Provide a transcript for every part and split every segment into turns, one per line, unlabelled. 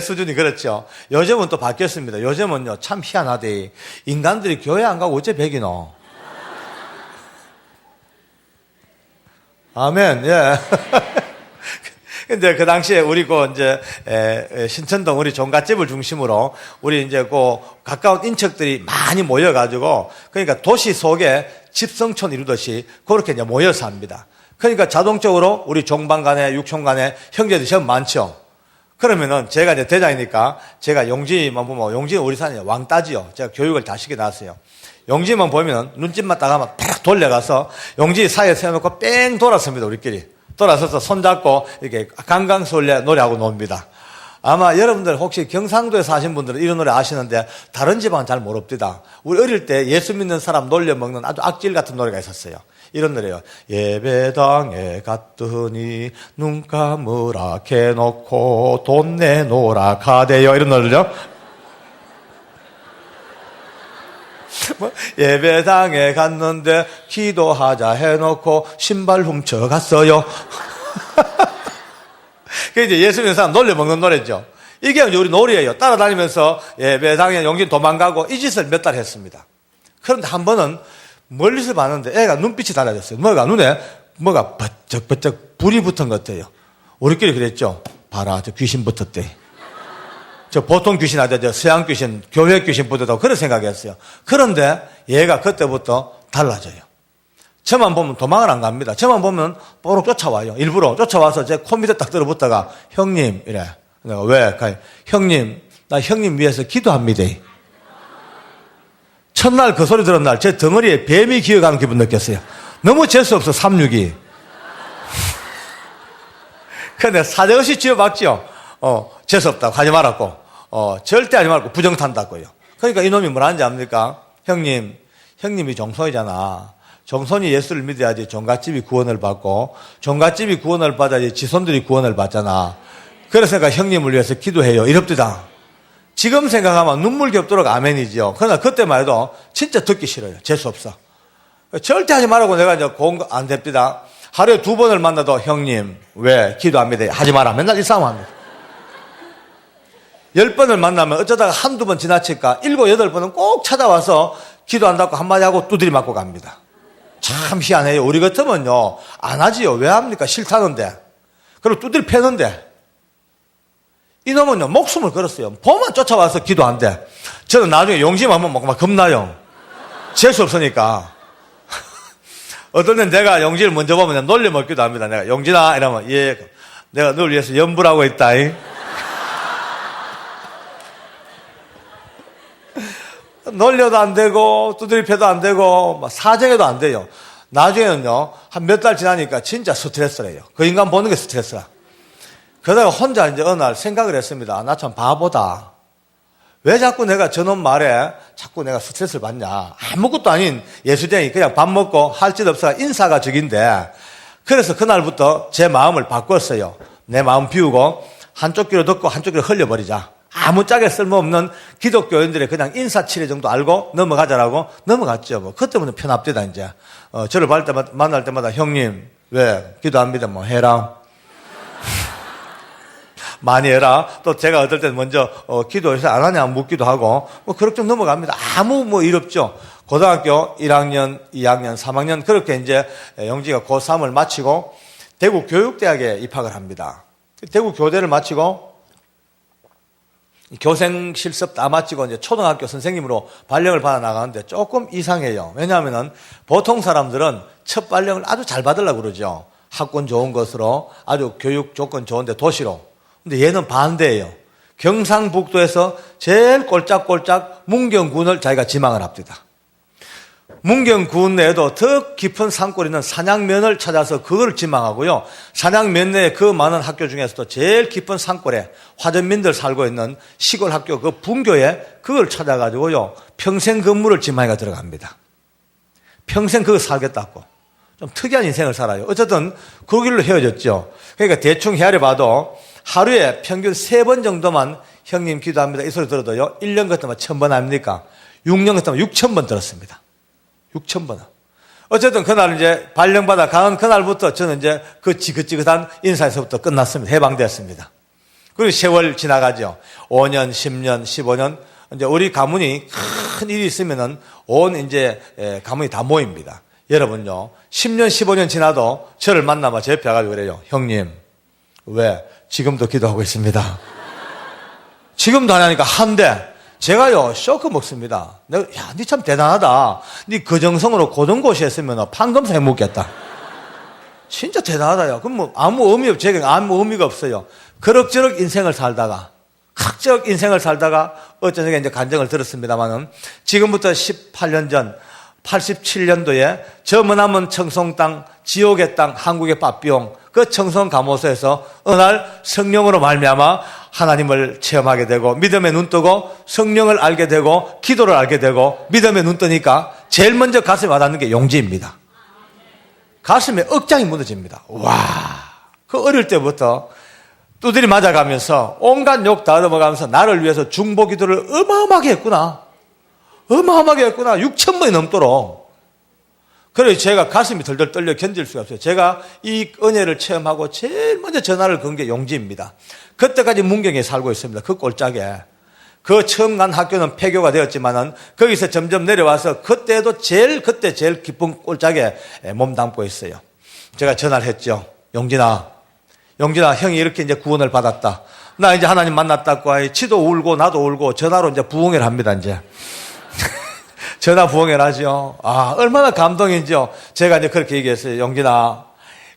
수준이 그렇죠. 요즘은 또 바뀌었습니다. 요즘은요, 참 희한하대. 인간들이 교회 안 가고 어째 백이노? 아멘, 예. 근데 그 당시에 우리 신천동 우리 종갓집을 중심으로 우리 가까운 인척들이 많이 모여가지고 그러니까 도시 속에 집성촌 이루듯이 그렇게 모여서 합니다. 그러니까 자동적으로 우리 종방 간에 육촌 간에 형제들이 참 많죠. 그러면은 제가 대장이니까 제가 용지만 보면 용지는 우리 산에 왕따지요. 제가 교육을 다 시켜놨어요. 용지만 보면 눈짓만 딱 하면 팍 돌려가서 용지 사이에 세워놓고 뺑 돌았습니다. 우리끼리. 돌아서서 손잡고 이렇게 강강술래 노래하고 놉니다. 아마 여러분들 혹시 경상도에 사신 분들은 이런 노래 아시는데 다른 지방은 잘 모릅니다. 우리 어릴 때 예수 믿는 사람 놀려먹는 아주 악질 같은 노래가 있었어요. 이런 노래요. 예배당에 갔더니 눈 감으라 해놓고 돈 내놓으라 가대요. 이런 노래죠. 예배당에 갔는데 기도하자 해놓고 신발 훔쳐갔어요. 그게 이제 예수 믿는 사람 놀려먹는 노래죠. 이게 우리 놀이예요. 따라다니면서 예배당에 용진 도망가고 이 짓을 몇 달 했습니다. 그런데 한 번은 멀리서 봤는데 애가 눈빛이 달라졌어요. 눈에 뭐가 버쩍버쩍 불이 붙은 것 같아요. 우리끼리 그랬죠. 봐라, 저 귀신 붙었대. 저 보통 귀신 아니죠. 서양 귀신, 교회 귀신 붙었다고 그런 생각했어요. 그런데 얘가 그때부터 달라져요. 저만 보면 도망을 안 갑니다. 저만 보면 뽀록 쫓아와요. 일부러 쫓아와서 제 코 밑에 딱 들어붙다가 형님 이래. 내가 왜? 형님, 나 형님 위해서 기도합니다. 첫날 그 소리 들은 날 제 덩어리에 뱀이 기어가는 기분 느꼈어요. 너무 재수없어 362. 근데 사정없이 지어봤죠. 재수없다고 하지 말았고 절대 하지 말고 부정탄다고요. 그러니까 이놈이 뭐라는지 압니까? 형님이 종손이잖아. 종손이 예수를 믿어야지 종갓집이 구원을 받고 종갓집이 구원을 받아야지 지손들이 구원을 받잖아. 그래서 내가 형님을 위해서 기도해요. 이럽디다. 지금 생각하면 눈물 겹도록 아멘이죠. 그러나 그때만 해도 진짜 듣기 싫어요. 재수없어. 절대 하지 말라고 내가 안 됩니다. 하루에 2번을 만나도 형님 왜 기도합니다. 하지 마라. 맨날 이 싸움 합니다. 10번을 만나면 어쩌다가 한두 번 지나칠까 7, 8번은 꼭 찾아와서 기도한다고 한마디 하고 두드리 맞고 갑니다. 참 희한해요. 우리 같으면요 안 하지요. 왜 합니까? 싫다는데. 그리고 두드리 패는데. 이놈은요 목숨을 걸었어요. 보면 쫓아와서 기도한대. 저는 나중에 용심하면 막 겁나요. 재수 없으니까. 어떨 땐 내가 용진을 먼저 보면 놀려먹기도 합니다. 내가 용진아 이러면 예, 내가 널 위해서 연불하고 있다. 놀려도 안 되고 두드리 패도 안 되고 사정해도 안 돼요. 나중에는요 한 몇 달 지나니까 진짜 스트레스래요. 그 인간 보는 게 스트레스라. 그러다가 혼자 어느 날 생각을 했습니다. 나 참 바보다. 왜 자꾸 내가 저놈 말에 자꾸 내가 스트레스를 받냐. 아무것도 아닌 예수쟁이 그냥 밥 먹고 할 짓 없어 인사가 적인데. 그래서 그날부터 제 마음을 바꿨어요. 내 마음 비우고 한쪽 귀로 듣고 한쪽 귀로 흘려버리자. 아무짝에 쓸모없는 기독교인들의 그냥 인사치레 정도 알고 넘어가자라고 넘어갔죠. 뭐 그때부터 편합되다 이제. 저를 만날 때마다 형님 왜 기도합니다. 뭐 해라. 많이 해라. 또 제가 어떨 때는 먼저 기도해서 안 하냐 묻기도 하고 뭐 그렇게 좀 넘어갑니다. 아무 일 없죠. 고등학교 1학년, 2학년, 3학년 그렇게 이제 영지가 고3을 마치고 대구 교육대학에 입학을 합니다. 대구 교대를 마치고 교생 실습 다 마치고 이제 초등학교 선생님으로 발령을 받아 나가는데 조금 이상해요. 왜냐하면은 보통 사람들은 첫 발령을 아주 잘 받으려고 그러죠. 학군 좋은 것으로 아주 교육 조건 좋은데 도시로. 근데 얘는 반대예요. 경상북도에서 제일 꼴짝꼴짝 문경군을 자기가 지망을 합니다. 문경군 내에도 더 깊은 산골 있는 산양면을 찾아서 그걸 지망하고요. 산양면 내에 그 많은 학교 중에서도 제일 깊은 산골에 화전민들 살고 있는 시골 학교 그 분교에 그걸 찾아가지고요. 평생 근무를 지망해가 들어갑니다. 평생 그거 살겠다고. 좀 특이한 인생을 살아요. 어쨌든 그 길로 헤어졌죠. 그러니까 대충 헤아려봐도 하루에 평균 3번 정도만 형님 기도합니다. 이 소리 들어도요. 1년 같으면 1000번 아닙니까? 6년 같으면 6000번 들었습니다. 6000번. 어쨌든 그날 이제 발령받아 가는 그날부터 저는 이제 그 지긋지긋한 인사에서부터 끝났습니다. 해방되었습니다. 그리고 세월 지나가죠. 5년, 10년, 15년. 이제 우리 가문이 큰 일이 있으면은 온 이제 가문이 다 모입니다. 여러분요, 10년, 15년 지나도 저를 만나면 제 옆에 와가지고 그래요. 형님, 왜? 지금도 기도하고 있습니다. 지금도 하냐니까 한데, 제가요, 쇼크 먹습니다. 내가, 야, 니 참 대단하다. 니 그 정성으로 고등고시 했으면 판검사 해먹겠다. 진짜 대단하다요. 그럼 뭐 아무 의미 없죠. 제가 아무 의미가 없어요. 그럭저럭 인생을 살다가, 각적 인생을 살다가 어쩌니까 이제 간증을 들었습니다만은 지금부터 18년 전 87년도에 저 머나먼 청송 땅, 지옥의 땅, 한국의 빠삐용 그 청송 감호소에서 어느 날 성령으로 말미암아 하나님을 체험하게 되고 믿음의 눈 뜨고 성령을 알게 되고 기도를 알게 되고 믿음의 눈 뜨니까 제일 먼저 가슴에 와닿는 게 용기입니다. 가슴에 억장이 무너집니다. 와, 그 어릴 때부터 두드리 맞아가면서 온갖 욕 다 얻어먹으면서 나를 위해서 중보 기도를 어마어마하게 했구나. 어마어마하게 했구나. 6,000번이 넘도록. 그래서 제가 가슴이 덜덜 떨려 견딜 수가 없어요. 제가 이 은혜를 체험하고 제일 먼저 전화를 건 게 용지입니다. 그때까지 문경에 살고 있습니다. 그 꼴짝에. 그 처음 간 학교는 폐교가 되었지만은 거기서 점점 내려와서 그때 제일 기쁜 꼴짝에 몸 담고 있어요. 제가 전화를 했죠. 용진아, 형이 이렇게 이제 구원을 받았다. 나 이제 하나님 만났다고 지도 울고 나도 울고 전화로 이제 부흥회를 합니다, 이제. 전화 부흥회를 하죠. 아, 얼마나 감동인지요. 제가 이제 그렇게 얘기했어요. 용진아,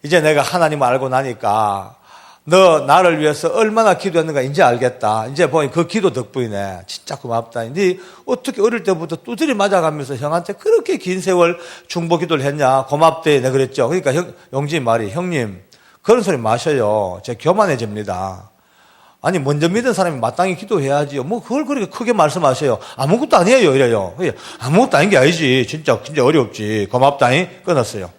이제 내가 하나님을 알고 나니까 너 나를 위해서 얼마나 기도했는가 이제 알겠다. 이제 보니 그 기도 덕분이네. 진짜 고맙다. 네 어떻게 어릴 때부터 두드리 맞아가면서 형한테 그렇게 긴 세월 중보 기도를 했냐. 고맙대. 내가 그랬죠. 그러니까 용진 말이 형님 그런 소리 마셔요. 제가 교만해집니다. 아니 먼저 믿은 사람이 마땅히 기도해야지요. 뭐 그걸 그렇게 크게 말씀하세요. 아무것도 아니에요 이래요. 아무것도 아닌 게 아니지. 진짜 어렵지. 고맙다니 끊었어요.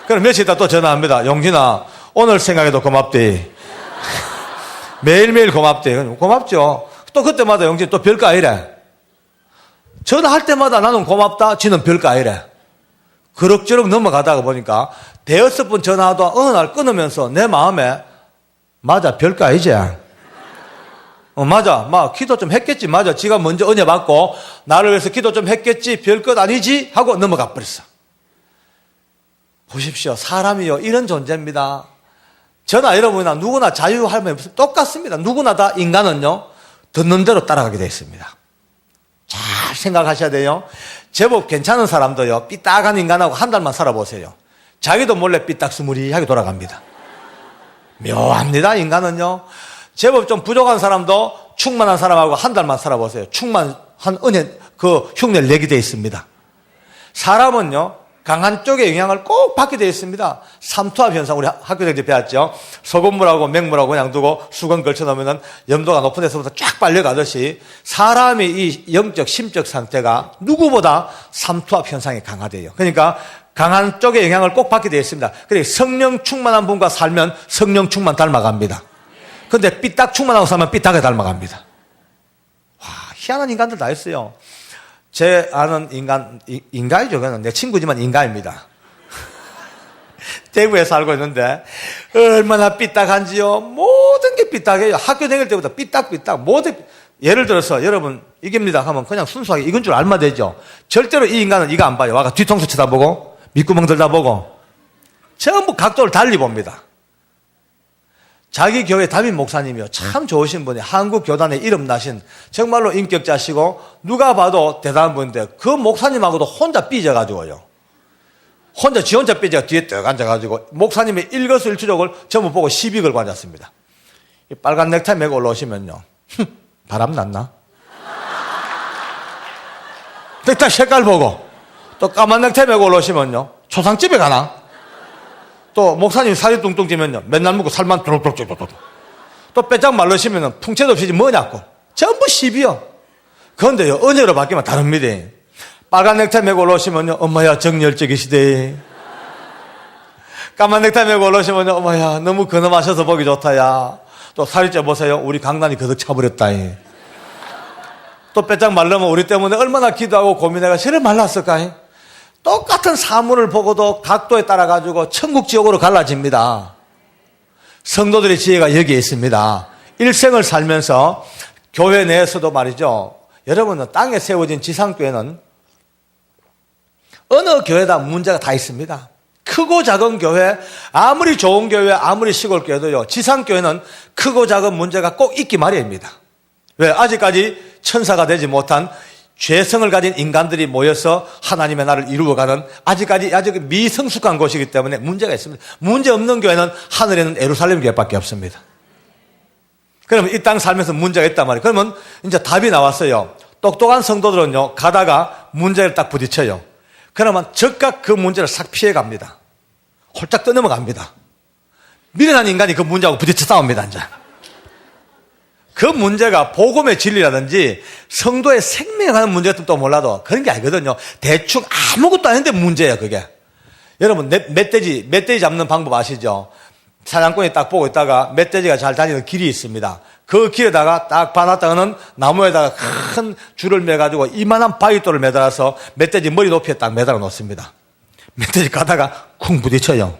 그럼 며칠 있다 또 전화합니다. 용진아 오늘 생각해도 고맙대. 매일매일 고맙대. 고맙죠. 또 그때마다 용진 또 별거 아니래. 전화할 때마다 나는 고맙다. 지는 별거 아니래. 그럭저럭 넘어가다가 보니까 대여섯 번 전화하다 어느 날 끊으면서 내 마음에 맞아 별거 아니지. 맞아 기도 좀 했겠지. 맞아 지가 먼저 은혜 받고 나를 위해서 기도 좀 했겠지. 별것 아니지 하고 넘어가 버렸어. 보십시오. 사람이요 이런 존재입니다. 저나 여러분이나 누구나 자유하면 똑같습니다. 누구나 다 인간은요 듣는 대로 따라가게 되어 있습니다. 잘 생각하셔야 돼요. 제법 괜찮은 사람도요 삐딱한 인간하고 한 달만 살아보세요. 자기도 몰래 삐딱스무리하게 돌아갑니다. 묘합니다. 인간은요 제법 좀 부족한 사람도 충만한 사람하고 한 달만 살아보세요. 충만한 은혜 그 흉내를 내게 되어 있습니다. 사람은요 강한 쪽의 영향을 꼭 받게 되어 있습니다. 삼투압 현상 우리 학교 다닐 때 배웠죠. 소금물하고 맹물하고 그냥 두고 수건 걸쳐놓으면 염도가 높은 데서부터 쫙 빨려가듯이 사람의 이 영적 심적 상태가 누구보다 삼투압 현상이 강화돼요. 그러니까 강한 쪽의 영향을 꼭 받게 되어 있습니다. 그래서 성령 충만한 분과 살면 성령 충만 닮아갑니다. 그런데 삐딱 충만하고 살면 삐딱하게 닮아갑니다. 와, 희한한 인간들 다 있어요. 제 아는 인간이죠. 그는 내 친구지만 인간입니다. 대구에 살고 있는데 얼마나 삐딱한지요. 모든 게 삐딱해요. 학교 다닐 때부터 삐딱삐딱 모든 예를 들어서 여러분 이깁니다 하면 그냥 순수하게 이건 줄 알면 되죠. 절대로 이 인간은 이거 안 봐요. 와가 뒤통수 쳐다보고 밑구멍 들다보고 전부 각도를 달리 봅니다. 자기 교회 담임 목사님이요. 참 좋으신 분이 한국 교단에 이름 나신 정말로 인격자시고 누가 봐도 대단한 분인데 그 목사님하고도 혼자 삐져가지고요. 지 혼자 삐져가 뒤에 떡 앉아가지고 목사님의 일거수일투족을 전부 보고 시비 걸고 앉았습니다. 이 빨간 넥타이 메고 올라오시면요. 바람 났나? 넥타이 색깔 보고 또 까만 넥타이 메고 올라오시면요. 초상집에 가나? 또 목사님 살이 뚱뚱 찌면요 맨날 먹고 살만 뚜룩뚜룩 또 빼짝 말르시면 풍채도 없이 뭐냐고 전부 시비요. 그런데요 은혜로 바뀌면 다릅니다. 빨간 넥타이 메고 올라오시면요 엄마야 정열적이시대. 까만 넥타이 메고 올라오시면요 엄마야 너무 근엄하셔서 보기 좋다야. 또 살이 쪄보세요 우리 강단이 거득 차버렸다. 또 빼짝 말르면 우리 때문에 얼마나 기도하고 고민해가 저를 말랐을까. 똑같은 사물을 보고도 각도에 따라 가지고 천국 지옥으로 갈라집니다. 성도들의 지혜가 여기에 있습니다. 일생을 살면서 교회 내에서도 말이죠. 여러분은 땅에 세워진 지상교회는 어느 교회다 문제가 다 있습니다. 크고 작은 교회, 아무리 좋은 교회, 아무리 시골 교회도요. 지상교회는 크고 작은 문제가 꼭 있기 마련입니다. 왜? 아직까지 천사가 되지 못한 죄성을 가진 인간들이 모여서 하나님의 나라를 이루어가는 아직 미성숙한 곳이기 때문에 문제가 있습니다. 문제 없는 교회는 하늘에는 예루살렘 교회밖에 없습니다. 그러면 이 땅 살면서 문제가 있단 말이에요. 그러면 이제 답이 나왔어요. 똑똑한 성도들은요, 가다가 문제를 딱 부딪혀요. 그러면 즉각 그 문제를 싹 피해갑니다. 홀짝 떠넘어갑니다. 미련한 인간이 그 문제하고 부딪혀 싸웁니다, 이제. 그 문제가 복음의 진리라든지 성도의 생명에 관한 문제 같은 또 몰라도 그런 게 아니거든요. 대충 아무것도 아닌데 문제예요, 그게. 여러분, 멧돼지 잡는 방법 아시죠? 사냥꾼이 딱 보고 있다가 멧돼지가 잘 다니는 길이 있습니다. 그 길에다가 딱 봐놨다가는 나무에다가 큰 줄을 매가지고 이만한 바위돌을 매달아서 멧돼지 머리 높이에 딱 매달아 놓습니다. 멧돼지 가다가 쿵 부딪혀요.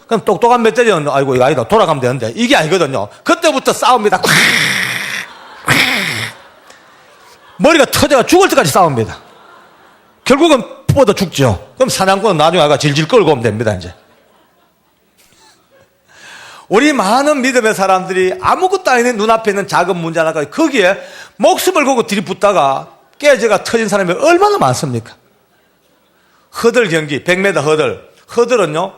그럼 똑똑한 멧돼지는 아이고 이거 아니다 돌아가면 되는데 이게 아니거든요. 그때부터 싸웁니다. 머리가 터져가 죽을 때까지 싸웁니다. 결국은 뻗어 죽죠. 그럼 사냥꾼은 나중에 아가 질질 끌고 오면 됩니다, 이제. 우리 많은 믿음의 사람들이 아무것도 아닌 눈앞에 있는 작은 문제 하나가 거기에 목숨을 걸고 들이붙다가 깨져가 터진 사람이 얼마나 많습니까? 허들 경기, 100m 허들. 허들은요,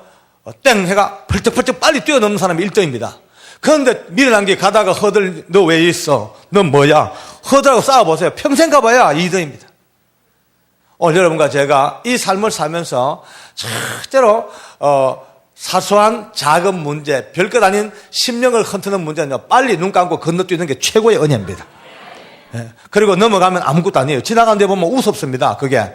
땡 해가 펄쩍펄쩍 빨리 뛰어넘는 사람이 1등입니다. 그런데 미련한 게 가다가 허들, 너 왜 있어? 넌 뭐야? 허들하고 싸워보세요. 평생 가봐야 2등입니다. 오늘 여러분과 제가 이 삶을 살면서 절대로, 사소한 작은 문제, 별것 아닌 심령을 흔드는 문제는요, 빨리 눈 감고 건너뛰는 게 최고의 은혜입니다. 예. 그리고 넘어가면 아무것도 아니에요. 지나가는 데 보면 우습습니다, 그게.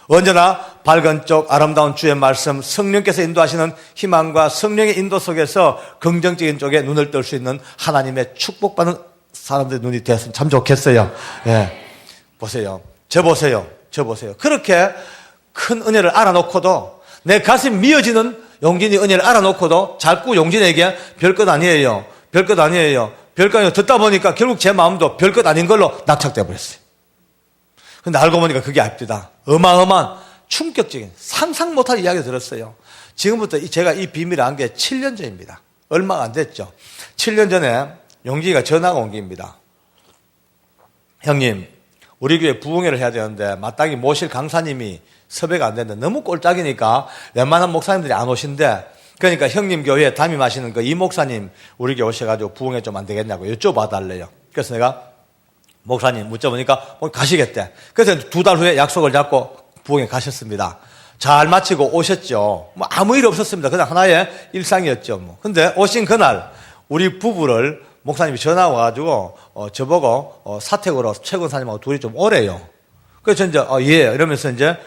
언제나 밝은 쪽, 아름다운 주의 말씀, 성령께서 인도하시는 희망과 성령의 인도 속에서 긍정적인 쪽에 눈을 뜰 수 있는 하나님의 축복받는 사람들의 눈이 되었으면 참 좋겠어요. 예. 보세요. 저 보세요. 그렇게 큰 은혜를 알아놓고도 내 가슴 미어지는 용진이 은혜를 알아놓고도 자꾸 용진에게 별것 아니에요. 듣다 보니까 결국 제 마음도 별것 아닌 걸로 낙착돼 버렸어요. 근데 알고 보니까 그게 아닙니다. 어마어마한 충격적인 상상 못할 이야기 들었어요. 지금부터 제가 이 비밀을 안 게 7년 전입니다. 얼마 안 됐죠. 7년 전에 용진이가 전화가 온 게입니다. 형님, 우리 교회 부흥회를 해야 되는데 마땅히 모실 강사님이 섭외가 안 되는데 너무 꼴짝이니까 웬만한 목사님들이 안 오신대. 그러니까 형님 교회에 담임하시는 그 이 목사님 우리 교회 오셔가지고 부흥회 좀 안 되겠냐고 여쭤봐달래요. 그래서 내가 목사님 묻자보니까 가시겠대. 그래서 2달 후에 약속을 잡고 부흥회 가셨습니다. 잘 마치고 오셨죠. 뭐 아무 일 없었습니다. 그냥 하나의 일상이었죠. 뭐. 근데 오신 그날 우리 부부를 목사님이 전화 와가지고 저보고 사택으로 최 권사님하고 둘이 좀 오래요. 그래서 이제 예 이러면서 이제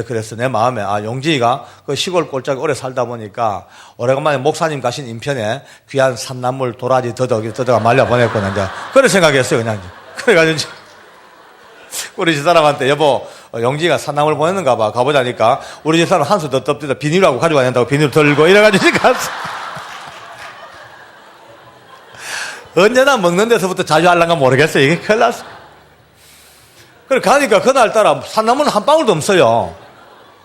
그래서 내 마음에 용진이가 그 시골 꼴짝이 오래 살다 보니까 오래간만에 목사님 가신 인편에 귀한 산나물 도라지 더덕아 말려 보냈거든. 이제 그런 생각했어요, 그냥. 그래가지고 우리 집사람한테 여보 용진이가 산나물 보냈는가 봐 가보자니까 우리 집사람 한 수 더 덮디다 비닐하고 가져와야 된다고 비닐 들고 이래가지고 갔어. 언제나 먹는 데서부터 자주 하려는가 모르겠어요. 이게 큰일 났어. 그래 가니까 그날따라 산나물은 한 방울도 없어요.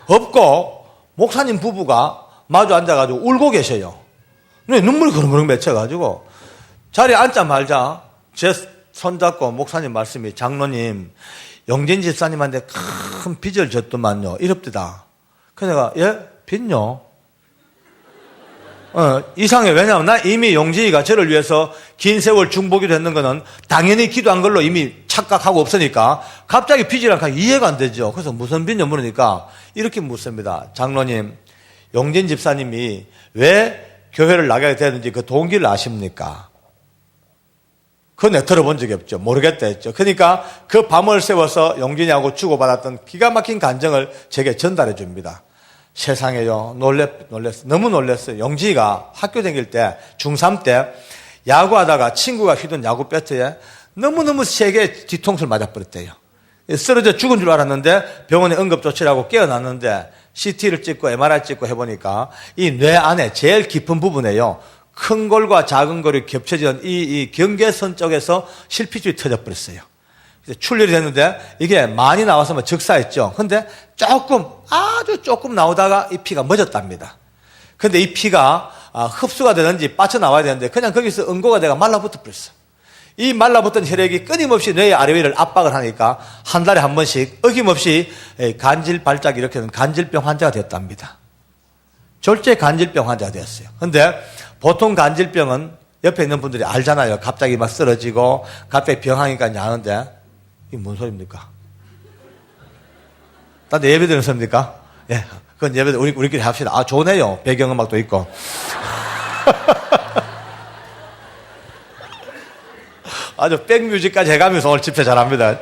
없고 목사님 부부가 마주 앉아가지고 울고 계셔요. 눈물이 그르렁 맺혀가지고 자리에 앉자 말자 제 손잡고 목사님 말씀이 장로님 영진 집사님한테 큰 빚을 졌더만요. 이럽디다. 그래서 내가 예? 빚요? 이상해. 왜냐하면 나 이미 용진이가 저를 위해서 긴 세월 중보기도 했는 거는 당연히 기도한 걸로 이미 착각하고 없으니까 갑자기 빚이라니까 이해가 안 되죠. 그래서 무슨 빚냐 물으니까 이렇게 묻습니다. 장로님, 용진 집사님이 왜 교회를 나가게 되는지 그 동기를 아십니까? 그건 내가 들어본 적이 없죠. 모르겠다 했죠. 그러니까 그 밤을 세워서 용진이하고 주고받았던 기가 막힌 간증을 제게 전달해 줍니다. 세상에요. 놀랬어요. 너무 놀랬어요. 용진이가 학교 다닐 때, 중3 때, 야구하다가 친구가 휘둔 야구 배트에 너무너무 세게 뒤통수를 맞아버렸대요. 쓰러져 죽은 줄 알았는데 병원에 응급조치를 깨어났는데 CT를 찍고 MRI 찍고 해보니까 이 뇌 안에 제일 깊은 부분에요. 큰 골과 작은 골이 겹쳐지는 이 경계선 쪽에서 실핏줄이 터져버렸어요. 출혈이 됐는데 이게 많이 나와서 즉사했죠. 근데 아주 조금 나오다가 이 피가 멎었답니다. 근데 이 피가 흡수가 되는지 빠져나와야 되는데 그냥 거기서 응고가 돼가 말라붙어 버렸어. 이 말라붙은 혈액이 끊임없이 뇌의 아래 위를 압박을 하니까 한 달에 한 번씩 어김없이 간질 발작이 일으키는 간질병 환자가 됐답니다. 졸제 간질병 환자가 되었어요. 근데 보통 간질병은 옆에 있는 분들이 알잖아요. 갑자기 막 쓰러지고 갑자기 병하니까 이제 하는데 이게 뭔 소리입니까? 다들 예배 드리는 소리입니까? 예. 그건 예배 우리끼리 합시다. 좋네요. 배경음악도 있고. 아주 백뮤직까지 해가면서 오늘 집회 잘합니다.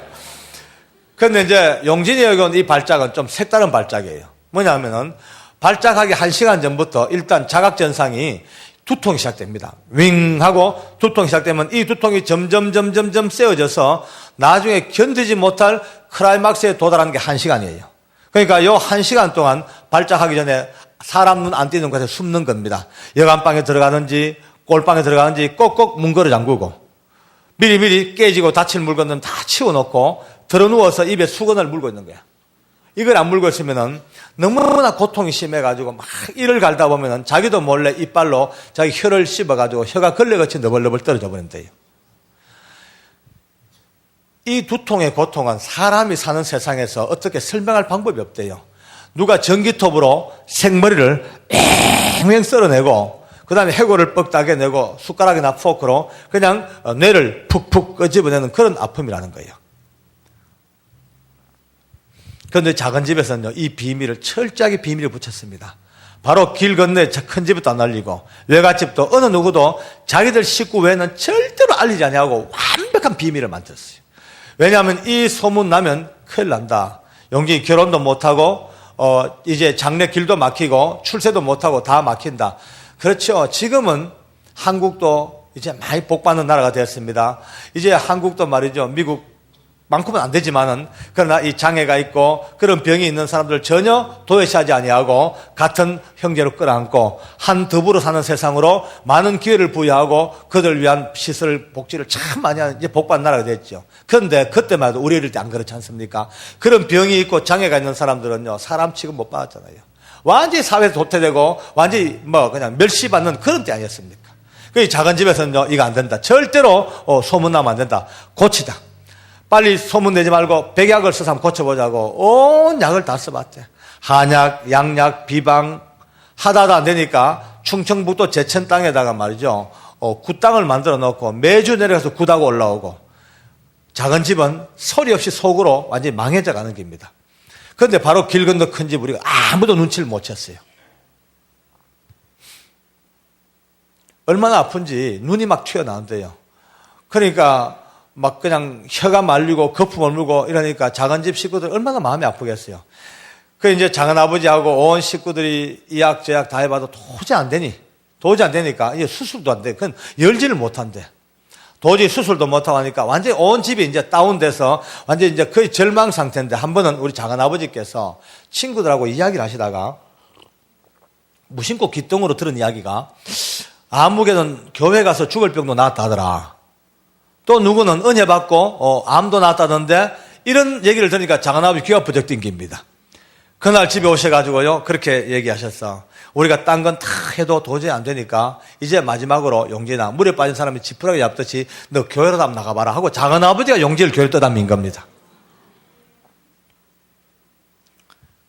그런데 이제 용진이 여기 온 이 발작은 좀 색다른 발작이에요. 뭐냐면은 발작하기 1시간 전부터 일단 자각전상이 두통이 시작됩니다. 윙 하고 두통이 시작되면 이 두통이 점점 세워져서 나중에 견디지 못할 클라이막스에 도달하는 게 1시간이에요. 그러니까 요 1시간 동안 발작하기 전에 사람 눈 안 띄는 곳에 숨는 겁니다. 여간방에 들어가든지 꼴방에 들어가든지 꼭꼭 문 걸어 잠그고 미리미리 깨지고 다칠 물건은 다 치워놓고 들어누워서 입에 수건을 물고 있는 거야. 이걸 안 물고 있으면은 너무나 고통이 심해가지고 막 이를 갈다 보면은 자기도 몰래 이빨로 자기 혀를 씹어가지고 혀가 걸레같이 너벌너벌 떨어져 버린대요. 이 두통의 고통은 사람이 사는 세상에서 어떻게 설명할 방법이 없대요. 누가 전기톱으로 생머리를 앵앵 썰어내고 그 다음에 해골을 뻑다게 내고 숟가락이나 포크로 그냥 뇌를 푹푹 끄집어내는 그런 아픔이라는 거예요. 그런데 작은 집에서는요, 이 비밀을 철저하게 비밀을 붙였습니다. 바로 길 건너에 큰 집부터 안 알리고 외갓집도 어느 누구도 자기들 식구 외에는 절대로 알리지 않냐고 완벽한 비밀을 만들었어요. 왜냐하면 이 소문 나면 큰일 난다. 용진이 결혼도 못하고 이제 장래 길도 막히고 출세도 못하고 다 막힌다. 그렇죠. 지금은 한국도 이제 많이 복받는 나라가 되었습니다. 이제 한국도 말이죠. 미국만큼은 안 되지만은 그러나 이 장애가 있고 그런 병이 있는 사람들 전혀 도외시하지 아니하고 같은 형제로 끌어안고 한 더불어 사는 세상으로 많은 기회를 부여하고 그들 위한 시설 복지를 참 많이 하는 이제 복받는 나라가 됐죠. 그런데 그때만 해도 우리 어릴 때 안 그렇지 않습니까? 그런 병이 있고 장애가 있는 사람들은요, 사람 취급 못 받았잖아요. 완전히 사회에서 도태되고 완전히 그냥 멸시받는 그런 때 아니었습니까? 그 작은 집에서는요, 이거 안 된다. 절대로 소문나면 안 된다. 고치자. 빨리 소문 내지 말고 백약을 써서 한번 고쳐보자고 온 약을 다 써봤대. 한약, 양약, 비방 하다도 안 되니까 충청북도 제천 땅에다가 말이죠, 굿땅을 만들어 놓고 매주 내려가서 굿하고 올라오고 작은 집은 소리 없이 속으로 완전히 망해져 가는 겁니다. 그런데 바로 길 건너 큰 집 우리가 아무도 눈치를 못 챘어요. 얼마나 아픈지 눈이 막 튀어나온대요. 그러니까 막 그냥 혀가 말리고 거품을 물고 이러니까 작은 집 식구들 얼마나 마음이 아프겠어요. 그 이제 작은 아버지하고 온 식구들이 이 약 저 약 다 해봐도 도저히 안 되니까 이제 수술도 안 돼. 그건 열지를 못한대. 도저히 수술도 못하고 하니까 완전히 온 집이 이제 다운돼서 완전히 이제 거의 절망 상태인데 한 번은 우리 작은 아버지께서 친구들하고 이야기를 하시다가 무심코 귓등으로 들은 이야기가 아무개는 교회 가서 죽을 병도 낫다 하더라. 또 누구는 은혜 받고 암도 낫다던데 이런 얘기를 들으니까 작은 아버지 귀가 부쩍 띵깁니다. 그날 집에 오셔가지고요 그렇게 얘기하셨어. 우리가 딴 건 다 해도 도저히 안 되니까 이제 마지막으로 용진아, 물에 빠진 사람이 지푸라기 잡듯이 너 교회로 한번 나가봐라 하고 작은 아버지가 용진을 교회로 떠다민 겁니다.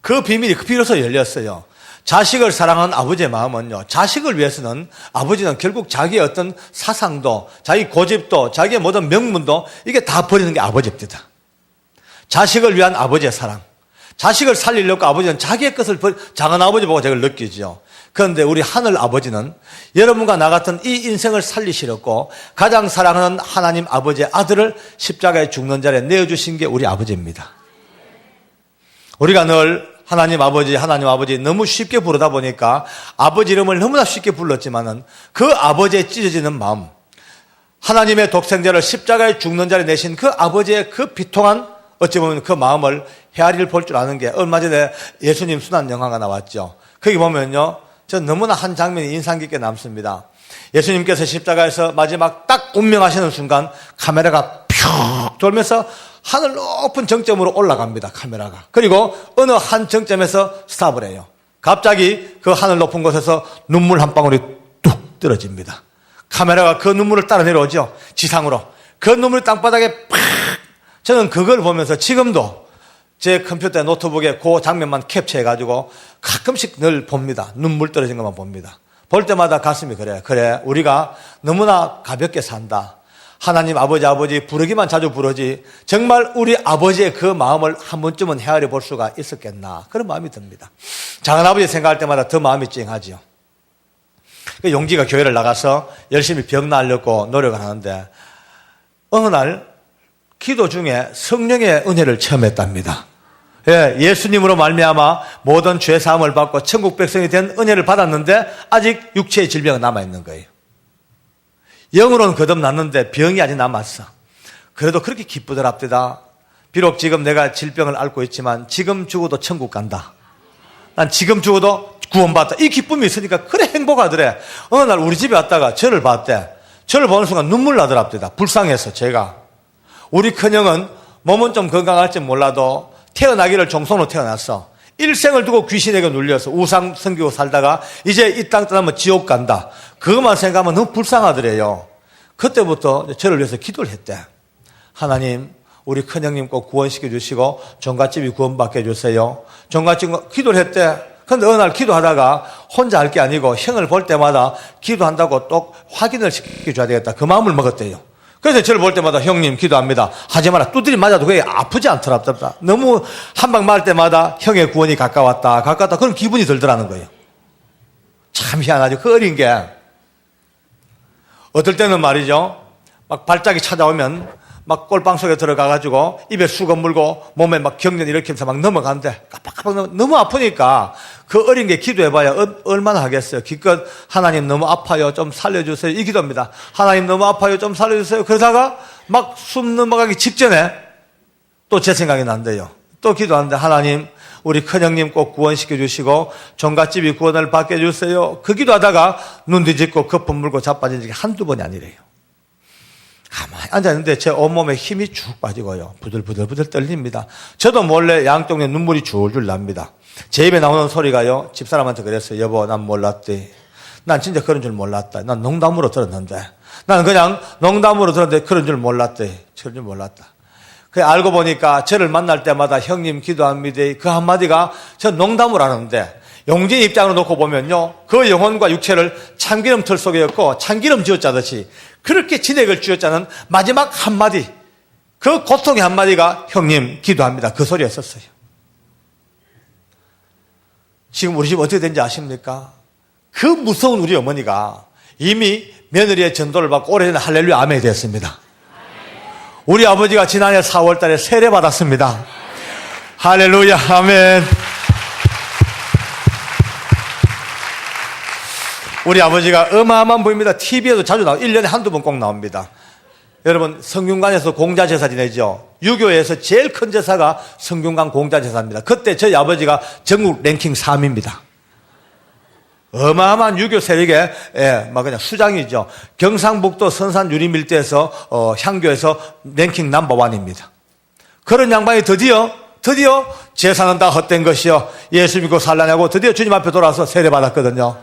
그 비밀이 비로소 열렸어요. 자식을 사랑하는 아버지의 마음은요, 자식을 위해서는 아버지는 결국 자기의 어떤 사상도 자기 고집도 자기의 모든 명문도 이게 다 버리는 게 아버지입니다. 자식을 위한 아버지의 사랑, 자식을 살리려고 아버지는 자기의 것을 작은 아버지 보고 저걸 느끼죠. 그런데 우리 하늘 아버지는 여러분과 나 같은 이 인생을 살리시려고 가장 사랑하는 하나님 아버지의 아들을 십자가에 죽는 자리에 내어주신 게 우리 아버지입니다. 우리가 늘 하나님 아버지 너무 쉽게 부르다 보니까 아버지 이름을 너무나 쉽게 불렀지만은 그 아버지의 찢어지는 마음, 하나님의 독생자를 십자가에 죽는 자리에 내신 그 아버지의 그 비통한 어찌 보면 그 마음을 헤아리를 볼 줄 아는 게 얼마 전에 예수님 순환 영화가 나왔죠. 거기 보면요, 저 너무나 한 장면이 인상 깊게 남습니다. 예수님께서 십자가에서 마지막 딱 운명하시는 순간 카메라가 쭉 돌면서 하늘 높은 정점으로 올라갑니다. 카메라가. 그리고 어느 한 정점에서 스탑을 해요. 갑자기 그 하늘 높은 곳에서 눈물 한 방울이 뚝 떨어집니다. 카메라가 그 눈물을 따라 내려오죠. 지상으로. 그 눈물이 땅바닥에 팍. 저는 그걸 보면서 지금도 제 컴퓨터 노트북에 그 장면만 캡처해가지고 가끔씩 늘 봅니다. 눈물 떨어진 것만 봅니다. 볼 때마다 가슴이 그래. 그래, 우리가 너무나 가볍게 산다. 하나님 아버지 부르기만 자주 부르지 정말 우리 아버지의 그 마음을 한 번쯤은 헤아려 볼 수가 있었겠나. 그런 마음이 듭니다. 작은아버지 생각할 때마다 더 마음이 찡하죠. 용기가 교회를 나가서 열심히 병 나으려고 노력을 하는데 어느 날 기도 중에 성령의 은혜를 체험했답니다. 예수님으로 말미암아 모든 죄 사함을 받고 천국 백성이 된 은혜를 받았는데 아직 육체의 질병은 남아있는 거예요. 영으로는 거듭났는데 병이 아직 남았어. 그래도 그렇게 기쁘더랍니다. 비록 지금 내가 질병을 앓고 있지만 지금 죽어도 천국 간다. 난 지금 죽어도 구원받다. 이 기쁨이 있으니까 그래 행복하더래. 어느 날 우리 집에 왔다가 저를 봤대. 저를 보는 순간 눈물 나더랍니다. 불쌍해서 제가. 우리 큰형은 몸은 좀 건강할지 몰라도 태어나기를 종손으로 태어났어. 일생을 두고 귀신에게 눌려서 우상 섬기고 살다가 이제 이 땅 떠나면 지옥 간다. 그것만 생각하면 너무 불쌍하더래요. 그때부터 저를 위해서 기도를 했대. 하나님, 우리 큰형님 꼭 구원시켜 주시고 종갓집이 구원받게 해주세요. 종갓집 기도를 했대. 그런데 어느 날 기도하다가 혼자 할 게 아니고 형을 볼 때마다 기도한다고 또 확인을 시켜줘야 되겠다. 그 마음을 먹었대요. 그래서 저를 볼 때마다 형님 기도합니다. 하지 마라. 두드리 맞아도 그게 아프지 않더랍니다. 너무 한 방 맞을 때마다 형의 구원이 가까웠다. 그런 기분이 들더라는 거예요. 참 희한하죠. 그 어린 게. 어떨 때는 말이죠. 막 발작이 찾아오면 막 꼴방 속에 들어가가지고 입에 수건 물고 몸에 막 경련 일으키면서 막 넘어가는데 깜빡깜빡 너무 아프니까 그 어린 게 기도해봐야 얼마나 하겠어요. 기껏 하나님 너무 아파요. 좀 살려주세요. 이 기도입니다. 하나님 너무 아파요. 좀 살려주세요. 그러다가 막 숨 넘어가기 직전에 또 제 생각이 난대요. 또 기도하는데 하나님 우리 큰형님 꼭 구원시켜 주시고 종갓집이 구원을 받게 해주세요. 그 기도하다가 눈 뒤집고 거품 물고 자빠진 적이 한두 번이 아니래요. 가만히 앉아있는데 제 온몸에 힘이 쭉 빠지고요. 부들부들 떨립니다. 저도 몰래 양쪽에 눈물이 줄줄 납니다. 제 입에 나오는 소리가요. 집사람한테 그랬어요. 여보, 난 몰랐대. 난 진짜 그런 줄 몰랐다. 난 농담으로 들었는데. 나는 그냥 농담으로 들었는데 그런 줄 몰랐대. 그런 줄 몰랐다. 그 알고 보니까 저를 만날 때마다 형님 기도합니다. 그 한마디가 저 농담을 하는데 용진 입장으로 놓고 보면요. 그 영혼과 육체를 참기름 틀 속에 였고 참기름 쥐어짜듯이 그렇게 진액을 쥐어짜는 마지막 한마디, 그 고통의 한마디가 형님 기도합니다. 그 소리였었어요. 지금 우리 집 어떻게 된지 아십니까? 그 무서운 우리 어머니가 이미 며느리의 전도를 받고 오래전에 할렐루야 아멘이 됐습니다. 우리 아버지가 지난해 4월 달에 세례 받았습니다. 할렐루야 아멘. 우리 아버지가 어마어마한 분입니다. TV에도 자주 나와요. 1년에 한두 번 꼭 나옵니다. 여러분 성균관에서 공자제사 지내죠. 유교에서 제일 큰 제사가 성균관 공자제사입니다. 그때 저희 아버지가 전국 랭킹 3위입니다. 어마어마한 유교 세력의 막 그냥 수장이죠. 경상북도 선산 유림일대에서 향교에서 랭킹 넘버1입니다. 그런 양반이 드디어 제사는 다 헛된 것이요 예수 믿고 살라냐고 드디어 주님 앞에 돌아와서 세례 받았거든요.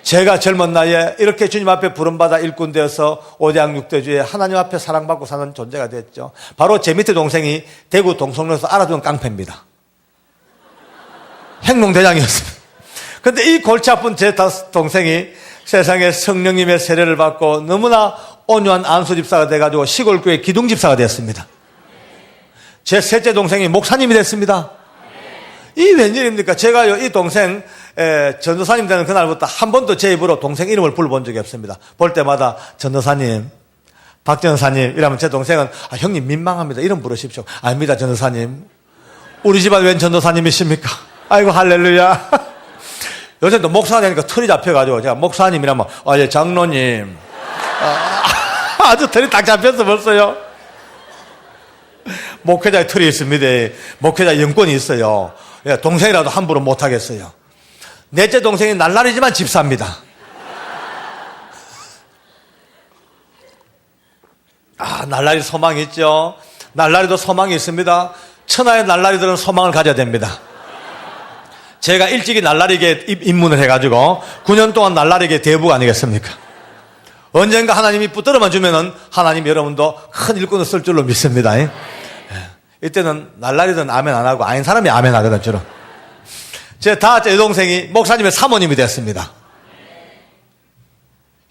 제가 젊은 나이에 이렇게 주님 앞에 부름받아 일꾼 되어서 오대양 육대주에 하나님 앞에 사랑받고 사는 존재가 됐죠. 바로 제 밑에 동생이 대구 동성로에서 알아둔 깡패입니다. 행농대장이었습니다. 그런데 이 골치 아픈 제 동생이 세상에 성령님의 세례를 받고 너무나 온유한 안수집사가 돼가지고 시골교회 기둥집사가 됐습니다. 제 셋째 동생이 목사님이 됐습니다. 이 웬일입니까? 제가요, 이 동생 전도사님 되는 그날부터 한 번도 제 입으로 동생 이름을 불러본 적이 없습니다. 볼 때마다 전도사님, 박전사님 이러면 제 동생은 형님 민망합니다. 이름 부르십시오. 아닙니다 전도사님. 우리 집안 웬 전도사님이십니까? 아이고 할렐루야. 요새 또 목사가 되니까 털이 잡혀가지고 제가 목사님이라면 예 장로님 아주 털이 딱 잡혔어 벌써요. 목회자의 털이 있습니다. 목회자 영권이 있어요. 동생이라도 함부로 못하겠어요. 넷째 동생이 날라리지만 집사입니다. 날라리 소망이 있죠. 날라리도 소망이 있습니다. 천하의 날라리들은 소망을 가져야 됩니다. 제가 일찍이 날라리계 입문을 해가지고 9년 동안 날라리계 대부가 아니겠습니까? 언젠가 하나님이 붙들어만 주면은 하나님 여러분도 큰 일꾼을 쓸 줄로 믿습니다. 이때는 날라리든 아멘 안 하고 아닌 사람이 아멘 하거든, 주로. 제 다째 여동생이 목사님의 사모님이 됐습니다.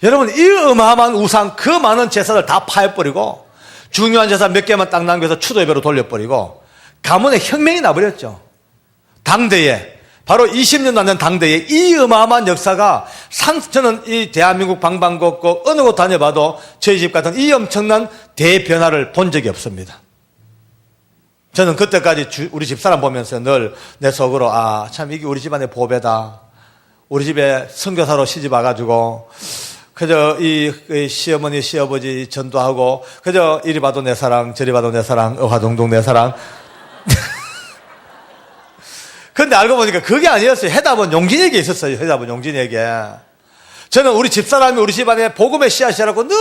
여러분, 이 어마어마한 우상, 그 많은 제사를 다 파해버리고 중요한 제사 몇 개만 딱 남겨서 추도 예배로 돌려버리고 가문에 혁명이 나버렸죠. 당대에, 바로 20년 남는 당대에 이 어마어마한 역사가 저는 이 대한민국 방방곡곡 어느 곳 다녀봐도 저희 집 같은 이 엄청난 대변화를 본 적이 없습니다. 저는 그때까지 우리 집사람 보면서 늘 내 속으로 참 이게 우리 집안의 보배다. 우리 집에 선교사로 시집 와가지고 그저 이 시어머니 시아버지 전도하고 그저 이리 봐도 내 사랑 저리 봐도 내 사랑 어화동동 내 사랑. 근데 알고 보니까 그게 아니었어요. 해답은 용진에게 있었어요. 해답은 용진에게. 저는 우리 집사람이 우리 집안에 복음의 씨앗이라고 늘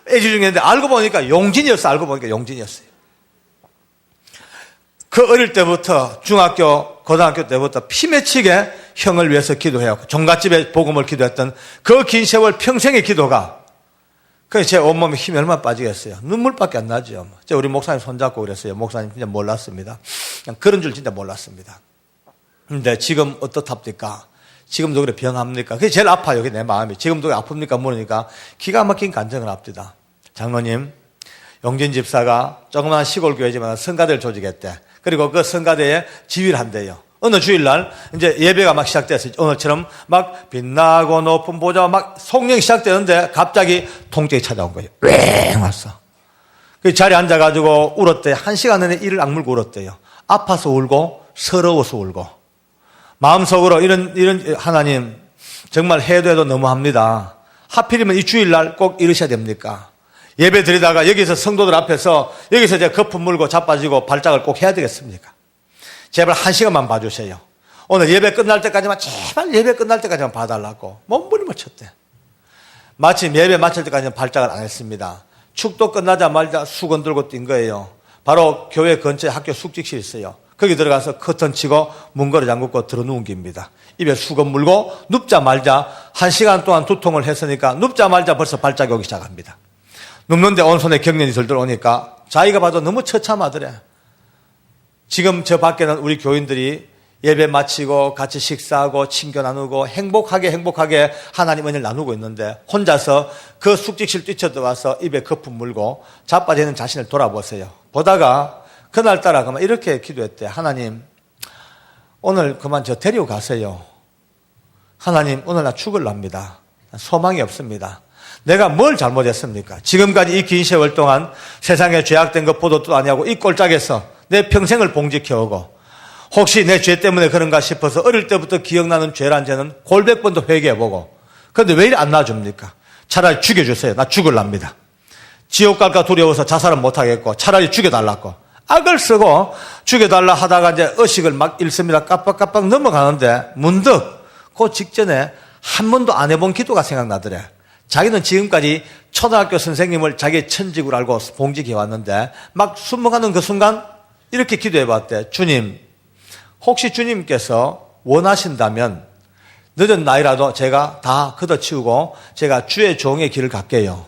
애지중했는데 알고 보니까 용진이었어요. 알고 보니까 용진이었어요. 그 어릴 때부터 중학교, 고등학교 때부터 피맺히게 형을 위해서 기도해요. 종갓집에 복음을 기도했던 그 긴 세월 평생의 기도가 그래서 제 온몸에 힘이 얼마나 빠지겠어요. 눈물밖에 안 나죠. 제가 우리 목사님 손잡고 그랬어요. 목사님 진짜 몰랐습니다. 그냥 그런 줄 진짜 몰랐습니다. 근데 지금 어떻답니까? 지금도 그래 병합니까? 그게 제일 아파요. 그게 내 마음이. 지금도 아픕니까? 물으니까 기가 막힌 간증을 합니다. 장로님, 용진 집사가 조그마한 시골 교회지만 성가대를 조직했대. 그리고 그 성가대에 지휘를 한대요. 어느 주일날 이제 예배가 막 시작됐어요. 오늘처럼 막 빛나고 높은 보좌 막 송령이 시작되는데 갑자기 통증이 찾아온 거예요. 왱 왔어. 그 자리에 앉아가지고 울었대요. 1시간 내내 이를 악물고 울었대요. 아파서 울고 서러워서 울고 마음속으로 이런 하나님 정말 해도 너무합니다. 하필이면 이 주일날 꼭 이러셔야 됩니까? 예배 드리다가 여기서 성도들 앞에서 여기서 제가 거품 물고 자빠지고 발작을 꼭 해야 되겠습니까? 제발 1시간만 봐주세요. 오늘 예배 끝날 때까지만 제발 예배 끝날 때까지만 봐달라고 몸부림을 쳤대. 마침 예배 마칠 때까지는 발작을 안 했습니다. 축도 끝나자마자 수건 들고 뛴 거예요. 바로 교회 근처에 학교 숙직실이 있어요. 거기 들어가서 커튼 치고 문거리 잠그고 들어 누운 겁니다. 입에 수건 물고 눕자마자 1시간 동안 두통을 했으니까 눕자마자 벌써 발작이 오기 시작합니다. 눕는데 온 손에 경련이 들들 오니까 자기가 봐도 너무 처참하더래. 지금 저 밖에는 우리 교인들이 예배 마치고 같이 식사하고 친교 나누고 행복하게 하나님 은혜를 나누고 있는데 혼자서 그 숙직실 뛰쳐들어와서 입에 거품 물고 자빠지는 자신을 돌아보세요. 보다가 그날따라 그만 이렇게 기도했대. 하나님, 오늘 그만 저 데리고 가세요. 하나님, 오늘 나 죽을랍니다. 소망이 없습니다. 내가 뭘 잘못했습니까? 지금까지 이 긴 세월 동안 세상에 죄악된 것 보도도 아니하고 이 꼴짝에서 내 평생을 봉지켜오고 혹시 내 죄 때문에 그런가 싶어서 어릴 때부터 기억나는 죄란 죄는 골백 번도 회개해보고 그런데 왜 이리 안 놔줍니까? 차라리 죽여주세요. 나 죽을랍니다. 지옥 갈까 두려워서 자살은 못하겠고 차라리 죽여달라고 악을 쓰고 죽여달라 하다가 이제 의식을 막 잃습니다. 깜빡깜빡 넘어가는데 문득 그 직전에 한 번도 안 해본 기도가 생각나더래. 자기는 지금까지 초등학교 선생님을 자기의 천직으로 알고 봉직해 왔는데 막 숨어가는 그 순간 이렇게 기도해봤대. 주님, 혹시 주님께서 원하신다면 늦은 나이라도 제가 다 걷어치우고 제가 주의 종의 길을 갈게요.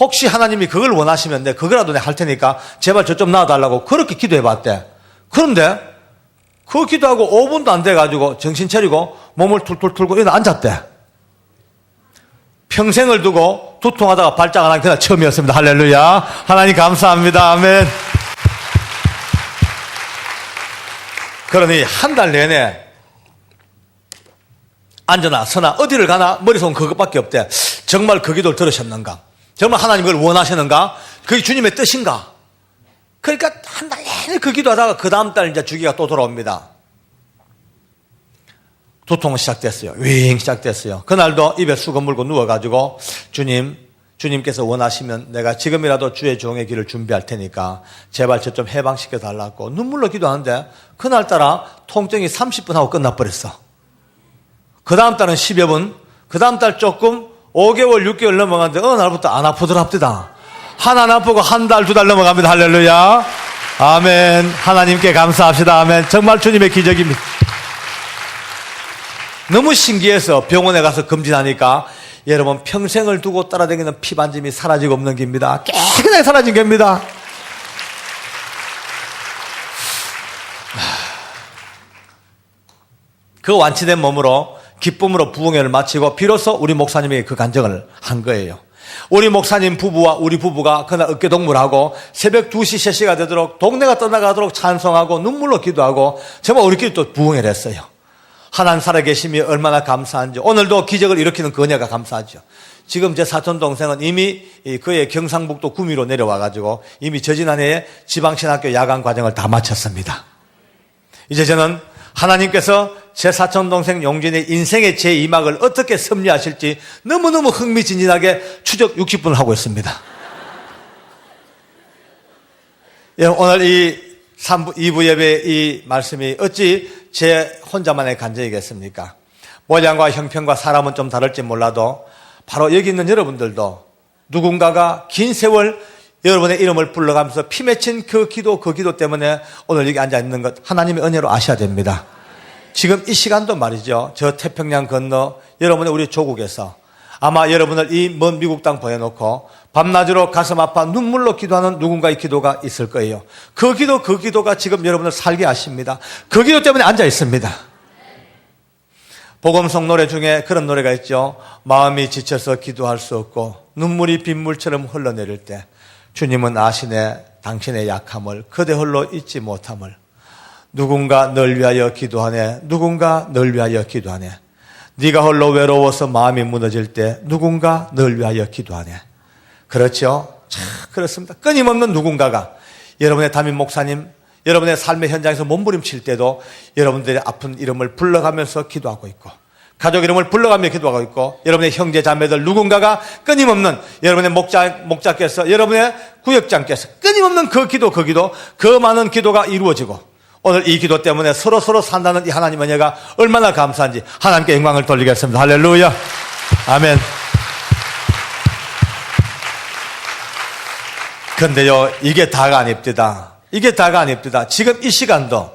혹시 하나님이 그걸 원하시면 그거라도 내가 할 테니까 제발 저 좀 놔달라고 그렇게 기도해봤대. 그런데 그 기도하고 5분도 안 돼가지고 정신 차리고 몸을 툴툴 틀고 일어나 앉았대. 평생을 두고 두통하다가 발작 안 한 그날 처음이었습니다. 할렐루야. 하나님 감사합니다. 아멘. 그러니 한 달 내내 앉으나 서나 어디를 가나 머릿속은 그것밖에 없대. 정말 그 기도를 들으셨는가? 정말 하나님 그걸 원하시는가? 그게 주님의 뜻인가? 그러니까 한 달 내내 그 기도하다가 그 다음 달 이제 주기가 또 돌아옵니다. 두통은 시작됐어요. 윙 시작됐어요. 그날도 입에 수건 물고 누워가지고 주님께서 원하시면 내가 지금이라도 주의 종의 길을 준비할 테니까 제발 저 좀 해방시켜 달라고 눈물로 기도하는데 그날따라 통증이 30분 하고 끝나버렸어. 그 다음 달은 10여 분, 그 다음 달 조금 5개월, 6개월 넘어갔는데 어느 날부터 안 아프더랍니다. 하나 나쁘고 한 달, 두 달 넘어갑니다. 할렐루야. 아멘. 하나님께 감사합시다. 아멘. 정말 주님의 기적입니다. 너무 신기해서 병원에 가서 검진하니까 여러분 평생을 두고 따라다니는 피반짐이 사라지고 없는 겁니다. 깨끗하게 사라진 겁니다. 그 완치된 몸으로 기쁨으로 부흥회를 마치고 비로소 우리 목사님에게 그 간증을 한 거예요. 우리 목사님 부부와 우리 부부가 그날 어깨동무하고 새벽 2시, 3시가 되도록 동네가 떠나가도록 찬송하고 눈물로 기도하고 정말 우리끼리 또 부흥회를 했어요. 하나님 살아계심이 얼마나 감사한지. 오늘도 기적을 일으키는 그녀가 감사하죠. 지금 제 사촌 동생은 이미 그의 경상북도 구미로 내려와가지고 이미 저지난해에 지방신학교 야간 과정을 다 마쳤습니다. 이제 저는 하나님께서 제 사촌 동생 용진의 인생의 제2막을 어떻게 섭리하실지 너무너무 흥미진진하게 추적 60분을 하고 있습니다. 오늘 이 2부 예배 이 말씀이 어찌 제 혼자만의 간증이겠습니까? 모양과 형편과 사람은 좀 다를지 몰라도 바로 여기 있는 여러분들도 누군가가 긴 세월 여러분의 이름을 불러가면서 피 맺힌 그 기도 때문에 오늘 여기 앉아있는 것 하나님의 은혜로 아셔야 됩니다. 지금 이 시간도 말이죠. 저 태평양 건너 여러분의 우리 조국에서 아마 여러분을 이 먼 미국 땅 보내놓고 밤낮으로 가슴 아파 눈물로 기도하는 누군가의 기도가 있을 거예요. 그 기도가 지금 여러분을 살게 하십니다. 그 기도 때문에 앉아 있습니다. 복음성 노래 중에 그런 노래가 있죠. 마음이 지쳐서 기도할 수 없고 눈물이 빗물처럼 흘러내릴 때 주님은 아시네 당신의 약함을 그대 홀로 잊지 못함을. 누군가 널 위하여 기도하네. 누군가 널 위하여 기도하네. 네가 홀로 외로워서 마음이 무너질 때 누군가 널 위하여 기도하네. 그렇죠? 참 그렇습니다. 끊임없는 누군가가 여러분의 담임 목사님, 여러분의 삶의 현장에서 몸부림칠 때도 여러분들의 아픈 이름을 불러가면서 기도하고 있고 가족 이름을 불러가며 기도하고 있고 여러분의 형제 자매들 누군가가 끊임없는 여러분의 목자께서 여러분의 구역장께서 끊임없는 그 기도 그 많은 기도가 이루어지고 오늘 이 기도 때문에 서로 산다는 이 하나님 은혜가 얼마나 감사한지 하나님께 영광을 돌리겠습니다. 할렐루야. 아멘. 그런데요, 이게 다가 아닙니다. 이게 다가 아닙니다. 지금 이 시간도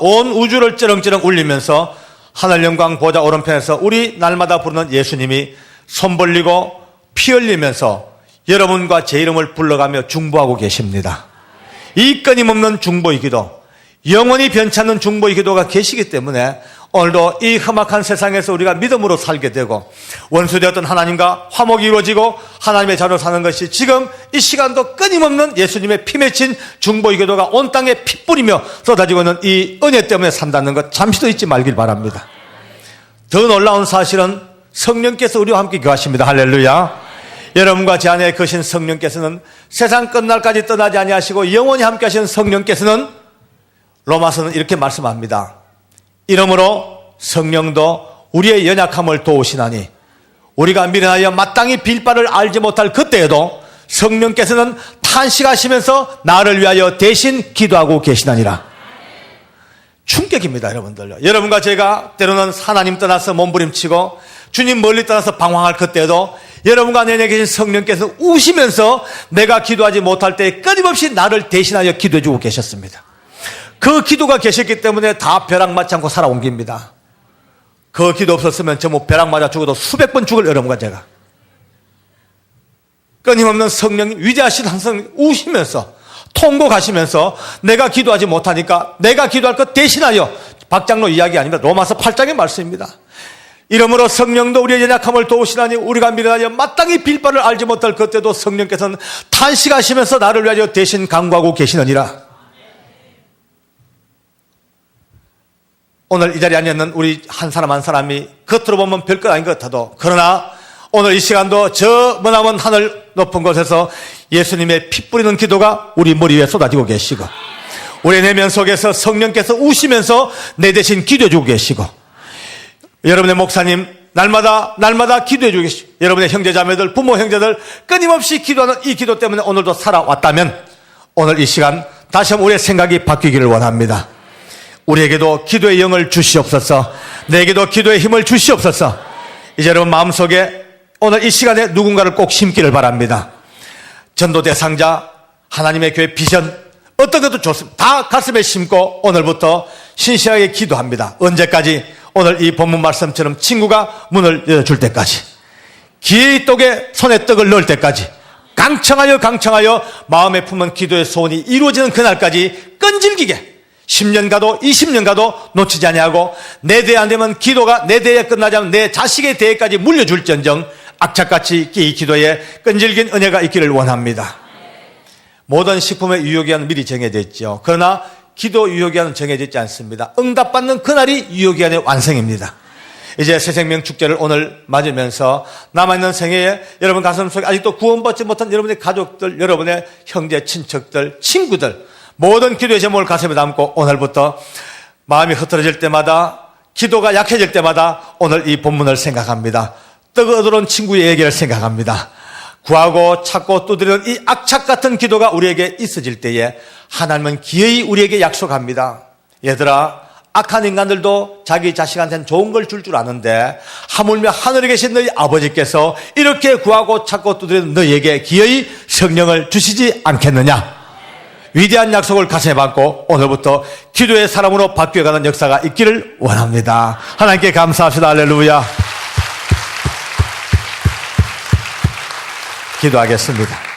온 우주를 쩌렁쩌렁 울리면서 하늘 영광 보좌 오른편에서 우리 날마다 부르는 예수님이 손 벌리고 피 흘리면서 여러분과 제 이름을 불러가며 중보하고 계십니다. 이 끊임없는 중보의 기도, 영원히 변치 않는 중보의 기도가 계시기 때문에 오늘도 이 험악한 세상에서 우리가 믿음으로 살게 되고 원수되었던 하나님과 화목이 이루어지고 하나님의 자녀로 사는 것이 지금 이 시간도 끊임없는 예수님의 피 맺힌 중보의 기도가 온 땅에 피 뿌리며 쏟아지고 있는 이 은혜 때문에 산다는 것 잠시도 잊지 말길 바랍니다. 더 놀라운 사실은 성령께서 우리와 함께 거하십니다. 할렐루야. 여러분과 제 안에 거신 성령께서는 세상 끝날까지 떠나지 아니하시고 영원히 함께 하시는 성령께서는 로마서는 이렇게 말씀합니다. 이러므로 성령도 우리의 연약함을 도우시나니 우리가 미련하여 마땅히 빌 바를 알지 못할 그때에도 성령께서는 탄식하시면서 나를 위하여 대신 기도하고 계시나니라. 충격입니다, 여러분들요. 여러분과 제가 때로는 하나님 떠나서 몸부림치고 주님 멀리 떠나서 방황할 그때도 여러분과 내 안에 계신 성령께서 우시면서 내가 기도하지 못할 때 끊임없이 나를 대신하여 기도해 주고 계셨습니다. 그 기도가 계셨기 때문에 다 벼락 맞지 않고 살아온 겁니다. 그 기도 없었으면 전부 벼락 맞아 죽어도 수백 번 죽을 여러분과 제가. 끊임없는 성령이 위대하신 성령 우시면서 통곡하시면서 내가 기도하지 못하니까 내가 기도할 것 대신하여 박장로 이야기 아닙니다. 로마서 8장의 말씀입니다. 이러므로 성령도 우리의 연약함을 도우시나니 우리가 미련하여 마땅히 빌 바를 알지 못할 그때도 성령께서는 탄식하시면서 나를 위하여 대신 간구하고 계시느니라. 오늘 이 자리에 앉아있는 우리 한 사람 한 사람이 겉으로 보면 별것 아닌 것 같아도 그러나 오늘 이 시간도 저 머나먼 하늘 높은 곳에서 예수님의 피 뿌리는 기도가 우리 머리 위에 쏟아지고 계시고 우리 내면 속에서 성령께서 우시면서 내 대신 기도해 주고 계시고 여러분의 목사님 날마다 기도해 주고 계시고 여러분의 형제자매들 부모 형제들 끊임없이 기도하는 이 기도 때문에 오늘도 살아왔다면 오늘 이 시간 다시 한번 우리의 생각이 바뀌기를 원합니다. 우리에게도 기도의 영을 주시옵소서. 내게도 기도의 힘을 주시옵소서. 이제 여러분 마음속에 오늘 이 시간에 누군가를 꼭 심기를 바랍니다. 전도 대상자, 하나님의 교회 비전, 어떤 것도 좋습니다. 다 가슴에 심고 오늘부터 신실하게 기도합니다. 언제까지? 오늘 이 본문 말씀처럼 친구가 문을 열어줄 때까지, 기의 떡에 손에 떡을 넣을 때까지, 강청하여 마음에 품은 기도의 소원이 이루어지는 그날까지 끈질기게 10년 가도 20년 가도 놓치지 아니하고, 내 대에 안 되면 기도가 내 대에 끝나지 않으면 내 자식의 대에까지 물려줄지언정 악착같이 이 기도에 끈질긴 은혜가 있기를 원합니다. 모든 식품의 유효기한은 미리 정해져 있죠. 그러나 기도 유효기한은 정해져 있지 않습니다. 응답받는 그날이 유효기한의 완성입니다. 이제 새생명 축제를 오늘 맞으면서 남아있는 생애에 여러분 가슴속에 아직도 구원받지 못한 여러분의 가족들, 여러분의 형제, 친척들, 친구들, 모든 기도의 제목을 가슴에 담고 오늘부터 마음이 흐트러질 때마다, 기도가 약해질 때마다 오늘 이 본문을 생각합니다. 떡어들은 친구의 얘기를 생각합니다. 구하고 찾고 두드리는 이 악착 같은 기도가 우리에게 있어질 때에 하나님은 기어이 우리에게 약속합니다. 얘들아, 악한 인간들도 자기 자식한테는 좋은 걸 줄 아는데 하물며 하늘에 계신 너희 아버지께서 이렇게 구하고 찾고 두드리는 너희에게 기어이 성령을 주시지 않겠느냐. 위대한 약속을 가슴에 받고 오늘부터 기도의 사람으로 바뀌어가는 역사가 있기를 원합니다. 하나님께 감사합시다. 할렐루야. 기도하겠습니다.